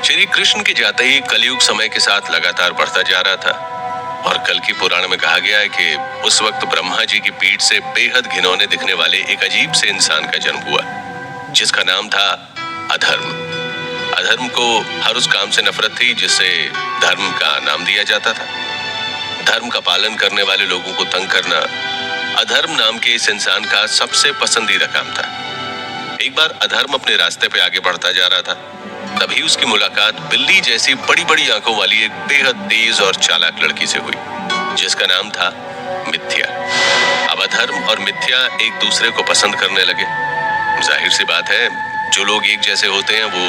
श्री कृष्ण के जाते ही कलयुग समय के साथ लगातार बढ़ता जा रहा था और कल की पुराण में कहा गया है कि उस वक्त ब्रह्मा जी की पीठ से बेहद घिनौने दिखने वाले एक अजीब से इंसान का जन्म हुआ जिसका नाम था अधर्म। अधर्म को हर उस काम से नफरत थी जिससे धर्म का नाम दिया जाता था। धर्म का पालन करने वाले लोगों को तंग करना अधर्म नाम के इस इंसान का सबसे पसंदीदा काम था। एक बार अधर्म अपने रास्ते पे आगे बढ़ता जा रहा था, तभी उसकी मुलाकात बिल्ली जैसी बड़ी बड़ी आंखों वाली एक बेहद तेज और चालाक लड़की से हुई जिसका नाम था मिथ्या। अब अधर्म और मिथ्या एक दूसरे को पसंद करने लगे। जाहिर सी बात है, जो लोग एक जैसे होते हैं वो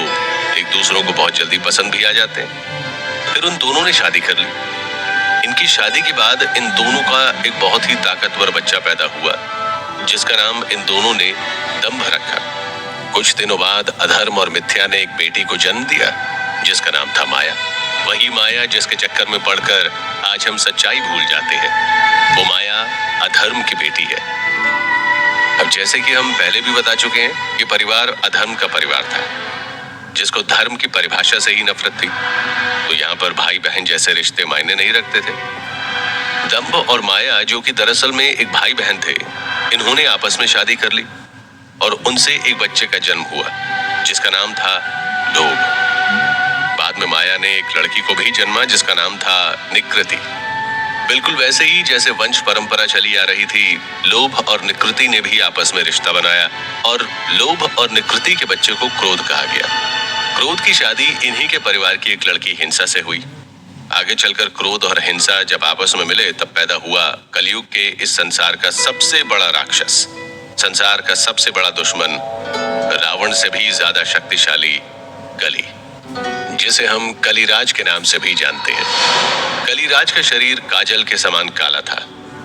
एक दूसरों को बहुत जल्दी पसंद भी आ जाते हैं। फिर उन दोनों ने शादी कर ली। इनकी शादी के बाद इन दोनों का एक बहुत ही ताकतवर बच्चा पैदा हुआ जिसका नाम इन दोनों ने दंभ रखा। कुछ दिनों बाद अधर्म और मिथ्या ने एक बेटी को जन्म दिया जिसका नाम था माया। वही माया जिसके चक्कर में पड़कर आज हम सच्चाई भूल जाते हैं। वो माया अधर्म की बेटी है। अब जैसे कि हम पहले भी बता चुके हैं, ये परिवार अधर्म का परिवार था जिसको धर्म की परिभाषा से ही नफरत थी। तो यहाँ पर भाई बहन जैसे रिश्ते मायने नहीं रखते थे। दंभ और माया, जो कि दरअसल में एक भाई बहन थे, इन्होंने आपस में शादी कर ली और उनसे एक बच्चे का जन्म हुआ जिसका नाम था लोभ। बाद में माया ने एक लड़की को भी जन्मा जिसका नाम था निकृति। बिल्कुल वैसे ही जैसे वंश परंपरा चली आ रही थी, लोभ और निकृति ने भी आपस में रिश्ता बनाया और लोभ और निकृति के बच्चे को क्रोध कहा गया। क्रोध की शादी इन्हीं के परिवार की एक लड़की हिंसा से हुई। आगे चलकर क्रोध और हिंसा जब आपस में मिले तब पैदा हुआ कलयुग के इस संसार का सबसे बड़ा राक्षस, संसार का सबसे बड़ा दुश्मन, रावण से भी ज्यादा शक्तिशाली कली, जिसे हम कलिराज के नाम से भी जानते हैं। कलिराज का शरीर काजल के समान काला था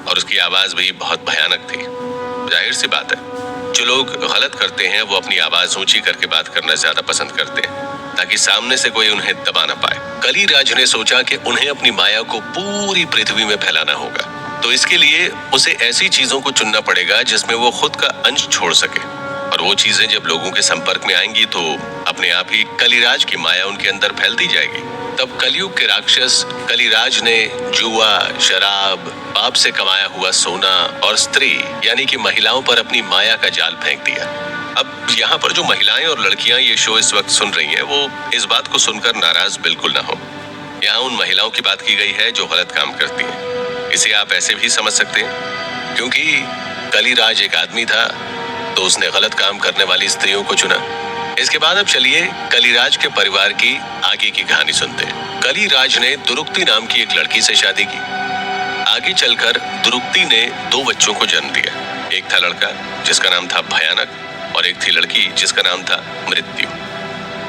और उसकी आवाज भी बहुत भयानक थी। जाहिर सी बात है, जो लोग गलत करते हैं वो अपनी आवाज ऊंची करके बात करना ज्यादा पसंद करते हैं ताकि सामने से कोई उन्हें दबा ना पाए। कलिराज ने सोचा कि उन्हें अपनी माया को पूरी पृथ्वी में फैलाना होगा, तो इसके लिए उसे ऐसी चीजों को चुनना पड़ेगा जिसमें वो खुद का अंश छोड़ सके, और वो चीजें जब लोगों के संपर्क में आएंगी तो अपने आप ही कलिराज की माया उनके अंदर फैलती जाएगी। तब कलयुग के राक्षस कलिराज ने जुआ, शराब, पाप से कमाया हुआ सोना और स्त्री यानी कि महिलाओं पर अपनी माया का जाल फेंक दिया। अब यहाँ पर जो महिलाएं और लड़कियां ये शो इस वक्त सुन रही हैं, वो इस बात को सुनकर नाराज बिल्कुल ना हो। यहाँ उन महिलाओं की बात की गई है जो गलत काम करती हैं। इसे आप ऐसे भी समझ सकते हैं, क्योंकि कलिराज एक आदमी था तो उसने गलत काम करने वाली स्त्रियों को चुना। इसके बाद अब चलिए कलिराज के परिवार की आगे की कहानी सुनते हैं। कलिराज ने दुरुक्ति नाम की एक लड़की से शादी की। आगे चलकर दुरुक्ति ने 2 बच्चों को जन्म दिया। एक था लड़का जिसका नाम था भयानक और एक थी लड़की जिसका नाम था मृत्यु।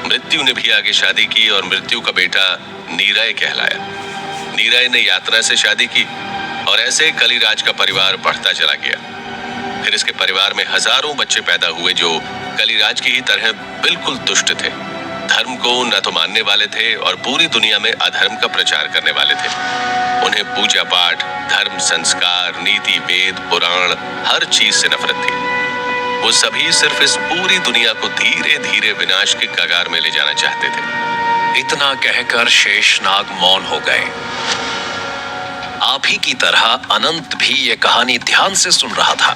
मृत्यु ने भी आगे शादी की और मृत्यु का बेटा नीरय कहलाया। नीरय ने यातना से शादी की और ऐसे कलिराज का परिवार बढ़ता चला गया। फिर इसके परिवार में हजारों बच्चे पैदा हुए जो कलिराज की ही तरह बिल्कुल दुष्ट थे। धर्म को न तो मानने वाले थे और पूरी दुनिया में अधर्म का प्रचार करने वाले थे। उन्हें पूजा पाठ, धर्म, संस्कार, नीति, वेद, पुराण, हर चीज से नफरत थी। वो सभी सिर्फ इस पूरी दुनिया को धीरे धीरे विनाश के कगार में ले जाना चाहते थे। इतना कहकर शेषनाग मौन हो गए। आप ही की तरह अनंत भी ये कहानी ध्यान से सुन रहा था।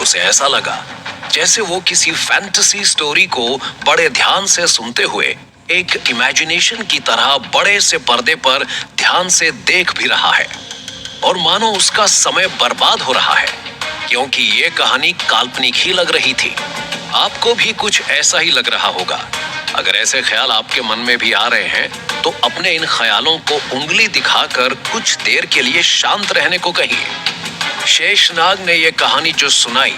उसे ऐसा लगा जैसे वो किसी फैंटेसी स्टोरी को बड़े ध्यान से सुनते हुए एक इमेजिनेशन की तरह बड़े से पर्दे पर ध्यान से देख भी रहा है, और मानो उसका समय बर्बाद हो रहा है, क्योंकि ये कहानी काल्पनिक ही लग रही थी। आपको भी कुछ ऐसा ही लग रहा होगा। अगर ऐसे ख्याल आपके मन में भी आ रहे हैं तो अपने इन ख्यालों को उंगली दिखाकर कुछ देर के लिए शांत रहने को कहिए। शेषनाग ने यह कहानी जो सुनाई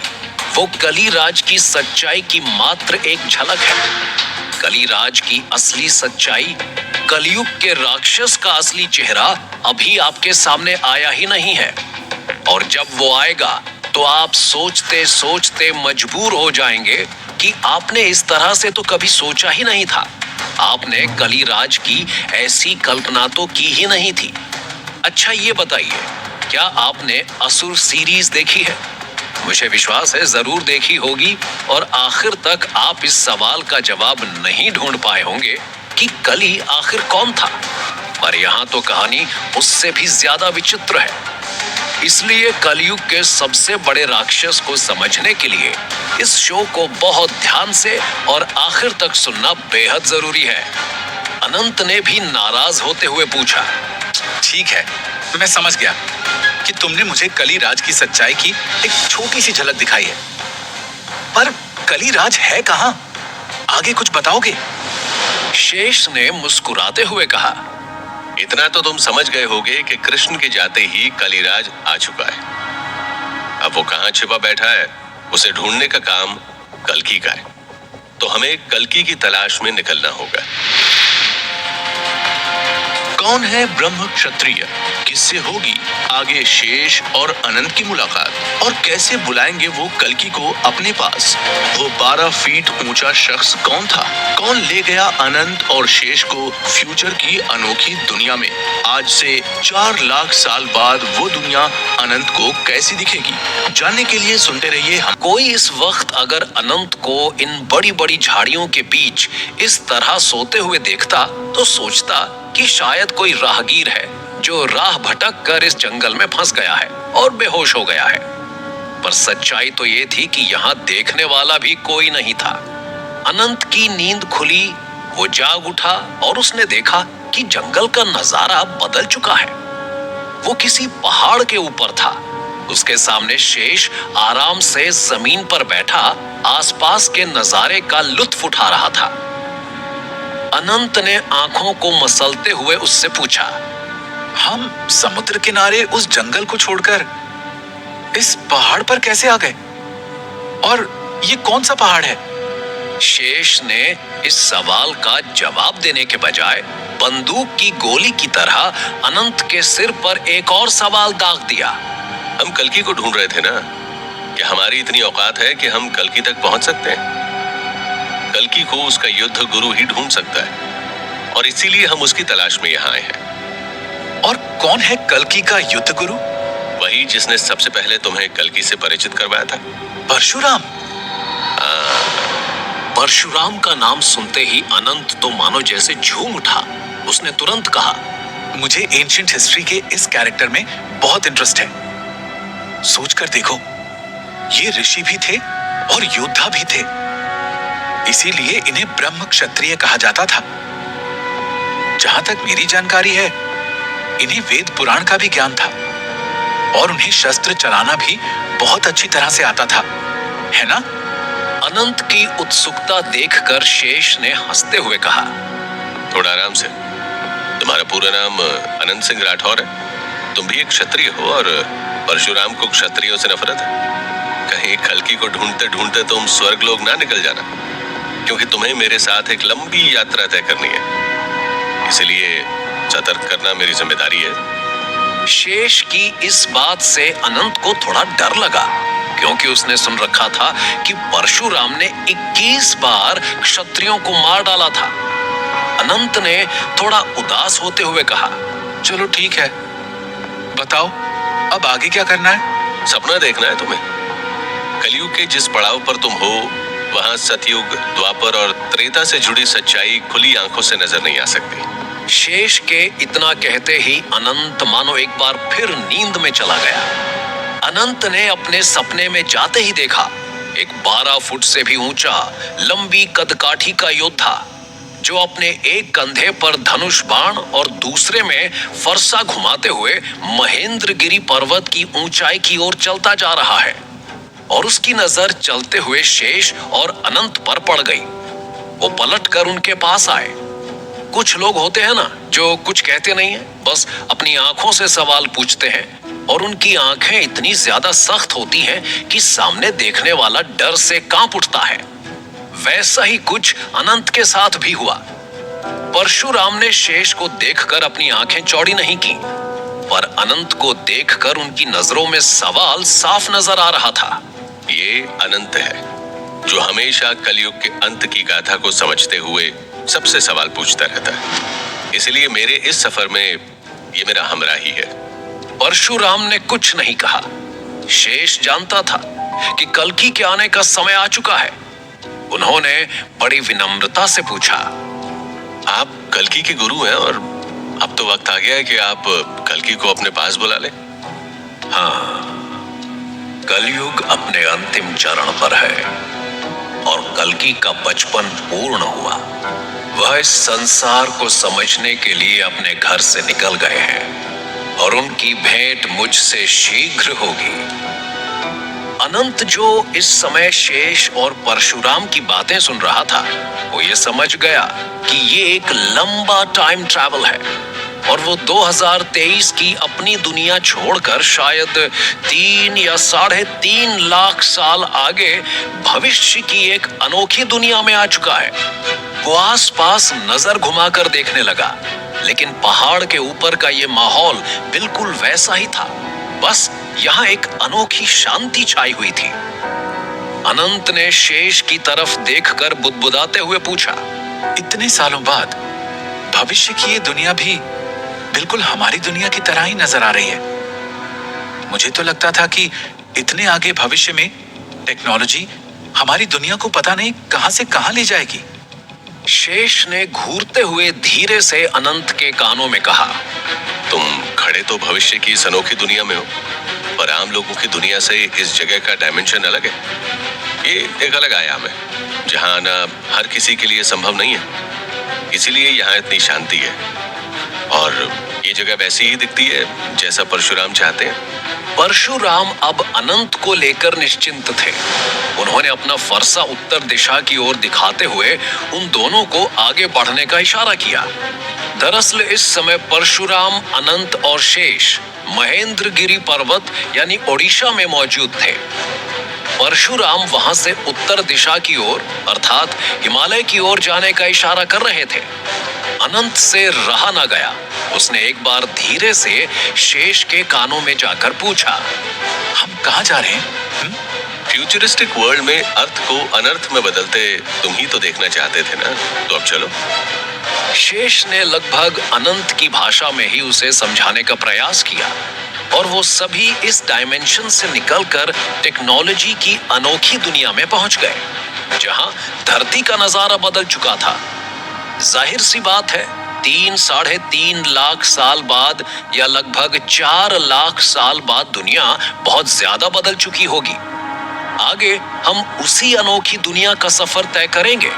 वो कलिराज की सच्चाई की मात्र एक झलक है। कलिराज की असली सच्चाई, कलयुग के राक्षस का असली चेहरा अभी आपके सामने आया ही नहीं है, और जब वो आएगा तो आप सोचते सोचते मजबूर हो जाएंगे कि आपने इस तरह से तो कभी सोचा ही नहीं था। आपने कलिराज की ऐसी कल्पना तो की ही नहीं थी। अच्छा ये बताइए, क्या आपने असुर सीरीज देखी है? मुझे विश्वास है जरूर देखी होगी, और आखिर तक आप इस सवाल का जवाब नहीं ढूंढ पाए होंगे कि कली आखिर कौन था। पर यहाँ तो कहानी उससे भी ज्यादा विचित्र है। इसलिए कलयुग के सबसे बड़े राक्षस को समझने के लिए इस शो को बहुत ध्यान से और आखिर तक सुनना बेहद जरूरी है। अनंत ने भी नाराज होते हुए पूछा। ठीक है, मैं समझ गया कि तुमने मुझे कलिराज की सच्चाई की एक छोटी सी झलक दिखाई है, पर कलिराज है कहां? आगे कुछ बताओगे? शेष ने मुस्कुराते हुए कहा। इतना तो तुम समझ गए होगे कि कृष्ण के जाते ही कलिराज आ चुका है। अब वो कहां छिपा बैठा है, उसे ढूंढने का काम कल्कि का है। तो हमें कल्कि की तलाश में निकलना होगा। कौन है ब्रह्म क्षत्रिय? किससे होगी आगे शेष और अनंत की मुलाकात? और कैसे बुलाएंगे वो कल्कि को अपने पास? वो 12 फीट ऊंचा शख्स कौन था? कौन ले गया अनंत और शेष को फ्यूचर की अनोखी दुनिया में? आज से 4 लाख साल बाद वो दुनिया अनंत को कैसी दिखेगी? जानने के लिए सुनते रहिए हम। कोई इस वक्त अगर अनंत को इन बड़ी बड़ी झाड़ियों के बीच इस तरह सोते हुए देखता तो सोचता कि शायद कोई राहगीर है जो राह भटक कर इस जंगल में फंस गया है और बेहोश हो गया है। पर सच्चाई तो ये थी कि यहाँ देखने वाला भी कोई नहीं था। अनंत की नींद खुली, वो जाग उठा और उसने देखा कि जंगल का नजारा बदल चुका है। वो किसी पहाड़ के ऊपर था। उसके सामने शेष आराम से जमीन पर बैठा आसपास के नजारे का लुत्फ उठा रहा था। अनंत ने आंखों को मसलते हुए उससे पूछा, हम समुद्र किनारे उस जंगल को छोड़कर इस पहाड़ पर कैसे आ गए? और ये कौन सा पहाड़ है? शेष ने इस सवाल का जवाब देने के बजाय बंदूक की गोली की तरह अनंत के सिर पर एक और सवाल दाग दिया। हम कल्कि को ढूंढ रहे थे ना। क्या हमारी इतनी औकात है कि हम कल्कि तक पहुंच सकते हैं? कल्कि को उसका युद्ध गुरु ही ढूंढ सकता है और इसीलिए हम उसकी तलाश में यहाँ आए हैं। और कौन है कल्कि का युद्ध गुरु? वही जिसने सबसे पहले तुम्हें कल्कि से परिचित करवाया था। परशुराम। परशुराम का नाम सुनते ही अनंत तो मानो जैसे झूम उठा। उसने तुरंत कहा, मुझे एंशिएंट हिस्ट्री के इस कैरेक्टर में बहुत इंटरेस्ट है। सोचकर देखो, ये ऋषि भी थे और योद्धा भी थे, इसीलिए इन्हें ब्रह्म क्षत्रिय कहा जाता था। जहां तक मेरी जानकारी है, इन्हें वेद पुराण का भी ज्ञान था और उन्हें शस्त्र चलाना भी बहुत अच्छी तरह से आता था, है ना? अनंत की उत्सुकता देखकर शेष ने हंसते हुए कहा, थोड़ा आराम से। तुम्हारा पूरा नाम अनंत सिंह राठौर है। तुम भी एक क्षत्रिय हो और परशुराम को क्षत्रियों से नफरत है। कहीं कल्कि को ढूंढते ढूंढते तुम स्वर्गलोक ना निकल जाना, क्योंकि तुम्हें मेरे साथ एक लंबी यात्रा तय करनी है। इसलिए सतर्क करना मेरी जिम्मेदारी है। शेष की इस बात से अनंत को थोड़ा डर लगा, क्योंकि उसने सुन रखा था कि परशुराम ने 21 बार क्षत्रियों को मार डाला था। अनंत ने थोड़ा उदास होते हुए कहा, चलो ठीक है, बताओ अब आगे क्या करना है? सपना देखना है तुम्हें। कलयुग के जिस पड़ाव पर तुम हो, वहां सतयुग, द्वापर और त्रेता से जुड़ी सच्चाई खुली आंखों से नजर नहीं आ सकती। शेष के इतना कहते ही अनंत मानो एक बार फिर नींद में चला गया। अनंत ने अपने सपने में जाते ही देखा एक 12 फुट से भी ऊंचा, लंबी कदकाठी का योद्धा, जो अपने एक कंधे पर धनुष बाण और दूसरे में फरसा घुमाते हुए महेंद्रगिरी पर्वत की ऊंचाई की ओर चलता जा रहा है। और उसकी नजर चलते हुए शेष और अनंत पर पड़ गई। वो पलटकर उनके पास आए। कुछ लोग होते हैं ना, जो कुछ कहते नहीं है, बस अपनी आंखों से सवाल पूछते हैं और उनकी आंखें इतनी ज्यादा सख्त होती हैं कि सामने देखने वाला डर से कांप उठता है। वैसा ही कुछ अनंत के साथ भी हुआ। परशुराम ने शेष को देखकर अपनी आंखें चौड़ी नहीं की, पर अनंत को देखकर उनकी नजरों में सवाल साफ नजर आ रहा था। ये अनंत है, जो हमेशा कलयुग के अंत की गाथा को समझते हुए सबसे सवाल पूछता रहता है। इसलिए मेरे इस सफर में ये मेरा हमराही है। परशुराम ने कुछ नहीं कहा। शेष जानता था कि कल्कि के आने का समय आ चुका है। उन्होंने बड़ी विनम्रता से पूछा, आप कल्कि के गुरु हैं और अब तो वक्त आ गया है कि आप कल्कि को अपने पास बुला लें। हाँ, कलयुग अपने अंतिम चरण पर है और कल्कि का बचपन पूर्ण हुआ। वह इस संसार को समझने के लिए अपने घर से निकल गए हैं और उनकी भेंट मुझसे शीघ्र होगी। अनंत जो इस समय शेष और परशुराम की बातें सुन रहा था, वो ये समझ गया कि ये एक लंबा टाइम ट्रैवल है और वो 2023 की अपनी दुनिया छोड़कर शायद 3 या 3.5 लाख साल आगे भविष्य की एक अनोखी दुनिया में आ चुका है। वो आसपास नजर घुमाकर देखने लगा, लेकिन पहाड़ के ऊपर का ये माहौल बिल्कुल वैसा ही था। बस यहाँ एक अनोखी शांति छाई हुई थी। अनंत ने शेष की तरफ देखकर बुदबुदाते हुए पूछा, इतने सालों बाद भविष्य की ये दुनिया भी बिल्कुल हमारी दुनिया की तरह ही नजर आ रही है। मुझे तो लगता था कि इतने आगे भविष्य में टेक्नोलॉजी हमारी दुनिया को पता नहीं कहां से कहां ले जाएगी। शेष ने घूरते हुए धीरे से अनंत के कानों में कहा, तुम खड़े तो भविष्य की इस अनोखी दुनिया में हो, पर आम लोगों की दुनिया से इस जगह का डायमेंशन अलग है। ये एक अलग आयाम है जहां आना हर किसी के लिए संभव नहीं है। इसीलिए यहाँ इतनी शांति है और ये जगह वैसी ही दिखती है जैसा परशुराम चाहते हैं। परशुराम अब अनंत को लेकर निश्चिंत थे। उन्होंने अपना फरसा उत्तर दिशा की ओर दिखाते हुए उन दोनों को आगे बढ़ने का इशारा किया। दरअसल इस समय परशुराम, अनंत और शेष महेंद्रगिरी पर्वत यानी ओडिशा में मौजूद थे। परशुराम वहां से उत्तर दिशा की ओर अर्थात हिमालय की ओर जाने का इशारा कर रहे थे। अनंत से रहा ना गया। उसने एक बार धीरे से शेष के कानों में जाकर पूछा, हम कहाँ जा रहे हैं? फ्यूचरिस्टिक वर्ल्ड में अर्थ को अनर्थ में बदलते तुम ही तो देखना चाहते थे ना, तो अब चलो। शेष ने लगभग अनंत की भाषा में ही उसे समझाने का प्रयास किया और वो सभी इस डायमेंशन से निकलकर टेक्नोलॉजी की अनोखी दुनिया में पहुंच गए, जहां धरती का नजारा बदल चुका था। जाहिर सी बात है, 3-3.5 लाख साल बाद या लगभग 4 लाख साल बाद दुनिया बहुत ज्यादा बदल चुकी होगी। आगे हम उसी अनोखी दुनिया का सफर तय करेंगे।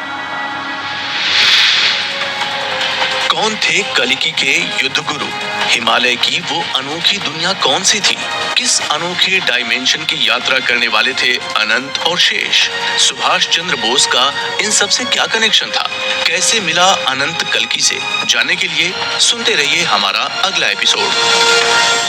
कौन थे कल्कि के युद्ध गुरु? हिमालय की वो अनोखी दुनिया कौन सी थी? किस अनोखे डायमेंशन की यात्रा करने वाले थे अनंत और शेष? सुभाष चंद्र बोस का इन सब से क्या कनेक्शन था? कैसे मिला अनंत कल्कि से? जानने के लिए सुनते रहिए हमारा अगला एपिसोड।